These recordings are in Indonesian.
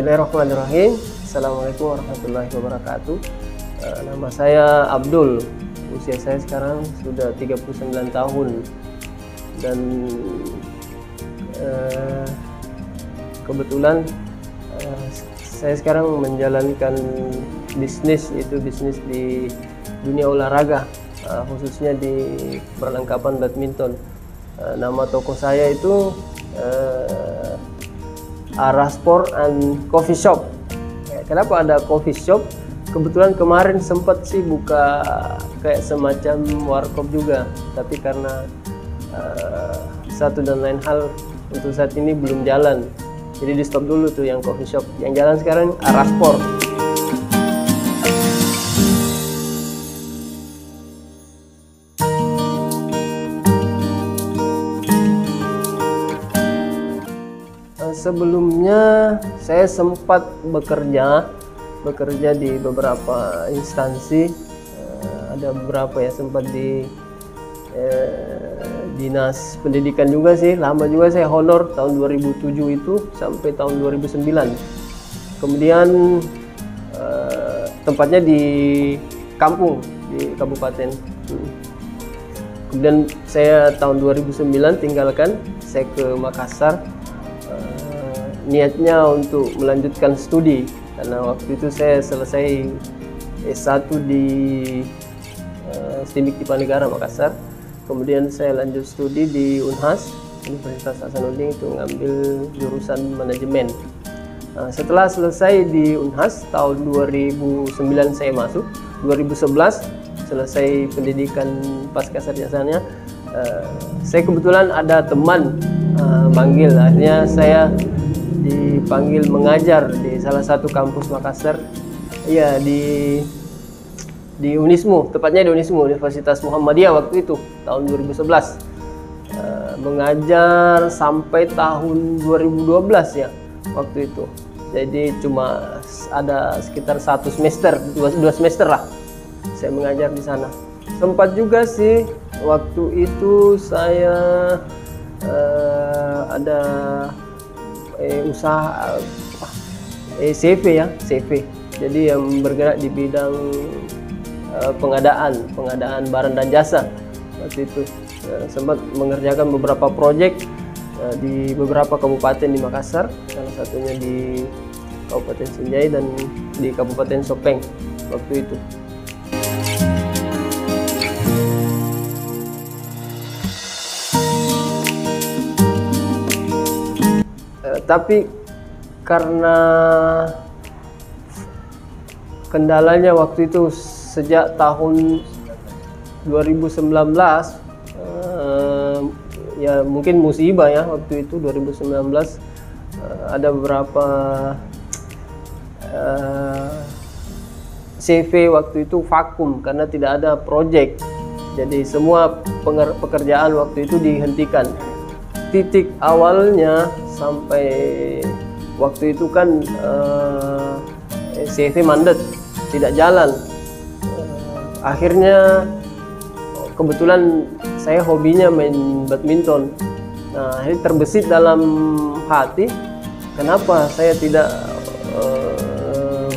Bismillahirrahmanirrahim. Assalamualaikum warahmatullahi wabarakatuh. Nama saya Abdul. Usia saya sekarang sudah 39 tahun. Dan kebetulan saya sekarang menjalankan bisnis, yaitu bisnis di dunia olahraga, khususnya di perlengkapan badminton. Nama toko saya itu Ara Sport and Coffee Shop. Kenapa ada coffee shop? Kebetulan kemarin sempat sih buka kayak semacam warkop juga, tapi karena satu dan lain hal untuk saat ini belum jalan, jadi di stop dulu tuh yang coffee shop. Yang jalan sekarang Ara Sport. Sebelumnya saya sempat bekerja di beberapa instansi, ada beberapa ya, sempat di dinas pendidikan juga sih, lama juga saya honor tahun 2007 itu sampai tahun 2009. Kemudian tempatnya di kampung, di kabupaten. Kemudian saya tahun 2009 tinggalkan, saya ke Makassar. Niatnya untuk melanjutkan studi, karena waktu itu saya selesai S1 di STIMIK Dipanegara Makassar. Kemudian saya lanjut studi di Unhas, Universitas Hasanuddin, itu ngambil jurusan manajemen. Setelah selesai di Unhas tahun 2009 saya masuk, 2011 selesai pendidikan pasca sarjananya. Saya kebetulan ada teman manggil, akhirnya saya dipanggil mengajar di salah satu kampus Makassar, ya di Unismu, tepatnya di Unismu, Universitas Muhammadiyah waktu itu tahun 2011. Mengajar sampai tahun 2012 ya waktu itu. Jadi cuma ada sekitar dua semester lah saya mengajar di sana. Sempat juga sih waktu itu saya ada usaha CV ya, CV. Jadi yang bergerak di bidang pengadaan barang dan jasa. Waktu itu sempat mengerjakan beberapa proyek di beberapa kabupaten di Makassar, salah satunya di Kabupaten Sinjai dan di Kabupaten Sopeng waktu itu. Tapi karena kendalanya waktu itu sejak tahun 2019, ya mungkin musibah ya waktu itu 2019, ada beberapa CV waktu itu vakum karena tidak ada proyek. Jadi semua pekerjaan waktu itu dihentikan. Titik awalnya sampai waktu itu kan CV mandat, tidak jalan. Akhirnya kebetulan saya hobinya main badminton. Nah, ini terbesit dalam hati, kenapa saya tidak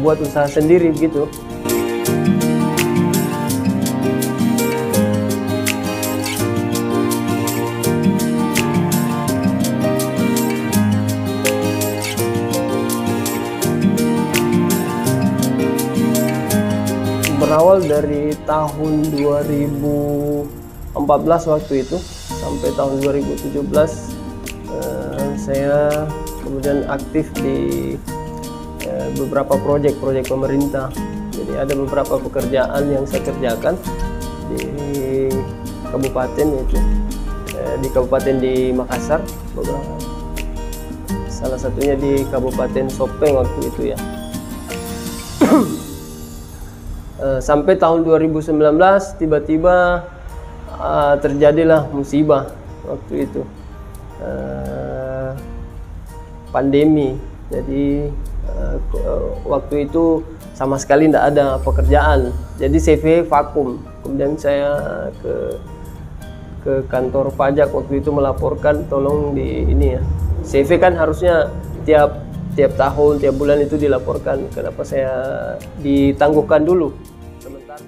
buat usaha sendiri gitu. Berawal dari tahun 2014 waktu itu sampai tahun 2017, saya kemudian aktif di beberapa proyek pemerintah. Jadi ada beberapa pekerjaan yang saya kerjakan di kabupaten, yaitu di kabupaten di Makassar, salah satunya di Kabupaten Sopeng waktu itu ya. Sampai tahun 2019 tiba-tiba terjadilah musibah waktu itu, pandemi. Jadi waktu itu sama sekali tidak ada pekerjaan, jadi CV vakum. Kemudian saya ke kantor pajak waktu itu melaporkan, tolong di ini ya, CV kan harusnya tiap tiap tahun, tiap bulan itu dilaporkan. Kenapa saya ditangguhkan dulu sementara.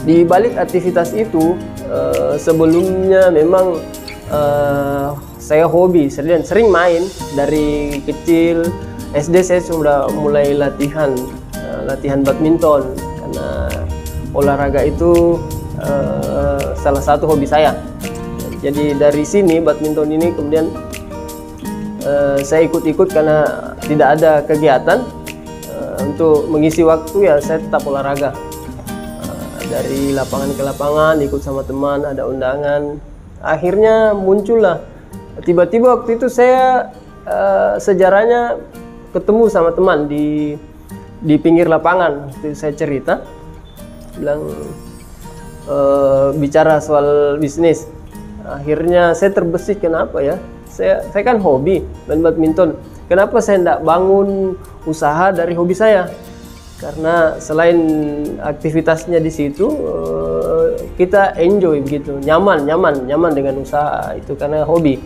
Di balik aktivitas itu, sebelumnya memang saya hobi, sering main dari kecil. SD saya sudah mulai latihan badminton karena olahraga itu salah satu hobi saya. Jadi dari sini badminton ini kemudian saya ikut-ikut karena tidak ada kegiatan. Untuk mengisi waktu ya saya tetap olahraga. Dari lapangan ke lapangan, ikut sama teman, ada undangan. Akhirnya muncullah, tiba-tiba waktu itu saya sejarahnya ketemu sama teman di pinggir lapangan. Itu saya cerita, bilang bicara soal bisnis. Akhirnya saya terbesit, kenapa ya? Saya kan hobi main badminton. Kenapa saya tidak bangun usaha dari hobi saya? Karena selain aktivitasnya di situ, kita enjoy begitu, nyaman dengan usaha itu karena hobi.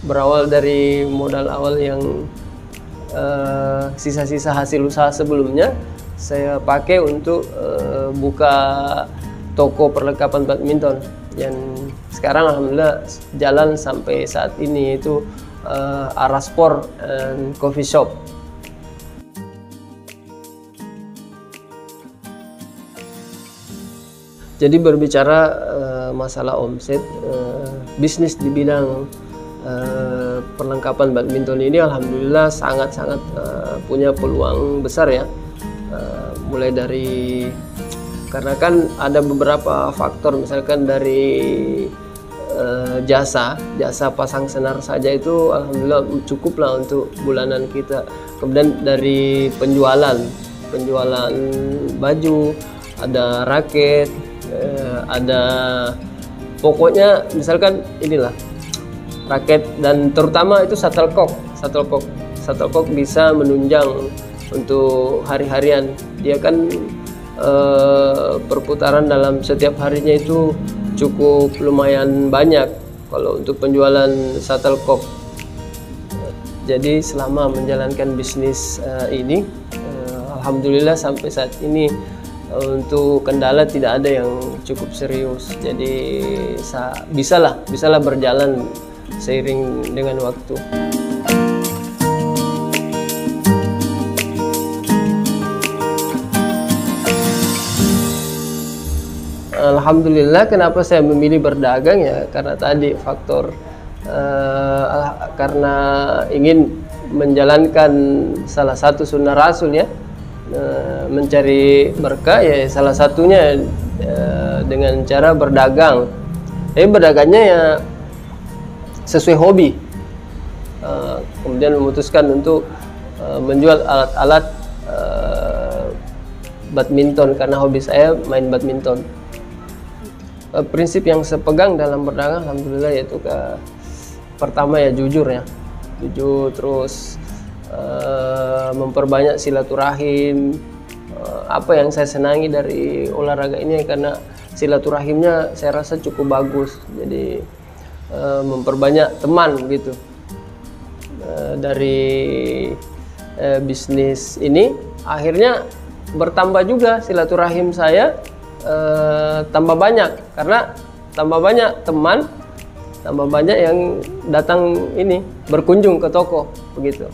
Berawal dari modal awal yang sisa-sisa hasil usaha sebelumnya, saya pakai untuk buka toko perlengkapan badminton yang sekarang alhamdulillah jalan sampai saat ini, itu Arasport and Coffee Shop. Jadi berbicara masalah omset, bisnis di bidang perlengkapan badminton ini alhamdulillah sangat-sangat punya peluang besar ya. Mulai dari, karena kan ada beberapa faktor, misalkan dari jasa pasang senar saja itu alhamdulillah cukup lah untuk bulanan kita. Kemudian dari penjualan baju, ada raket, ada pokoknya misalkan inilah raket, dan terutama itu shuttlecock bisa menunjang untuk hari-harian. Dia kan perputaran dalam setiap harinya itu cukup lumayan banyak kalau untuk penjualan shuttlecock. Jadi selama menjalankan bisnis ini, alhamdulillah sampai saat ini untuk kendala tidak ada yang cukup serius. Jadi bisalah berjalan seiring dengan waktu. Alhamdulillah, kenapa saya memilih berdagang ya karena tadi faktor karena ingin menjalankan salah satu sunnah Rasul ya, mencari berkah ya, salah satunya dengan cara berdagang. Berdagangnya ya sesuai hobi. Kemudian memutuskan untuk menjual alat-alat badminton karena hobi saya main badminton. Prinsip yang saya pegang dalam berdagang alhamdulillah yaitu pertama ya jujur, terus memperbanyak silaturahim. Apa yang saya senangi dari olahraga ini karena silaturahimnya saya rasa cukup bagus. Jadi memperbanyak teman gitu. Dari bisnis ini akhirnya bertambah juga silaturahim saya, tambah banyak karena tambah banyak teman, tambah banyak yang datang ini berkunjung ke toko begitu.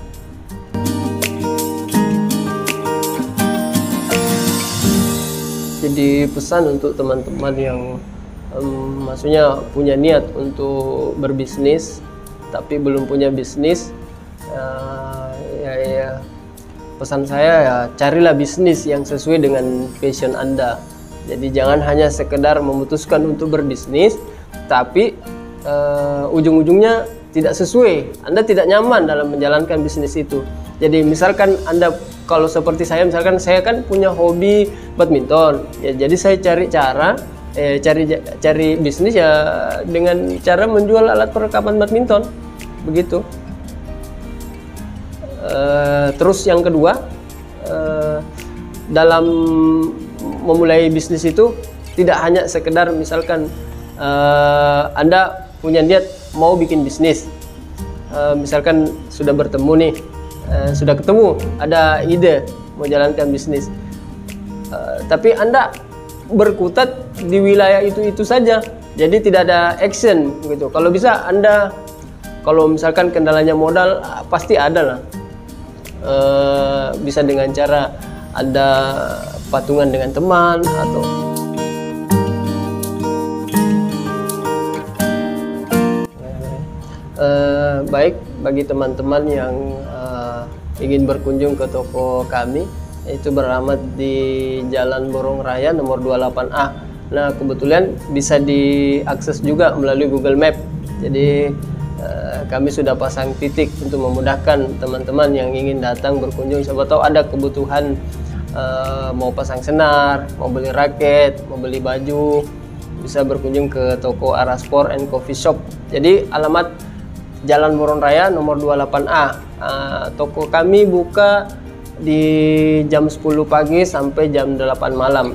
Jadi pesan untuk teman-teman yang maksudnya punya niat untuk berbisnis tapi belum punya bisnis, pesan saya ya carilah bisnis yang sesuai dengan passion Anda. Jadi jangan hanya sekedar memutuskan untuk berbisnis tapi ujung-ujungnya tidak sesuai, Anda tidak nyaman dalam menjalankan bisnis itu. Jadi misalkan Anda kalau seperti saya, misalkan saya kan punya hobi badminton, ya jadi saya cari cara cari bisnis ya dengan cara menjual alat perlengkapan badminton, begitu. Terus yang kedua, dalam memulai bisnis itu tidak hanya sekedar misalkan Anda punya niat mau bikin bisnis, misalkan sudah bertemu nih, sudah ketemu, ada ide mau jalankan bisnis, tapi Anda berkutat di wilayah itu saja, jadi tidak ada action gitu. Kalau bisa Anda, kalau misalkan kendalanya modal, pasti ada lah. Bisa dengan cara ada patungan dengan teman atau baik bagi teman-teman yang ingin berkunjung ke toko kami, itu beralamat di Jalan Borong Raya nomor 28A. Nah, kebetulan bisa diakses juga melalui Google Map. Jadi kami sudah pasang titik untuk memudahkan teman-teman yang ingin datang berkunjung. Siapa tahu ada kebutuhan mau pasang senar, mau beli raket, mau beli baju, bisa berkunjung ke toko Ara Sport and Coffee Shop. Jadi alamat Jalan Borong Raya nomor 28A. Toko kami buka di jam 10 pagi sampai jam 8 malam.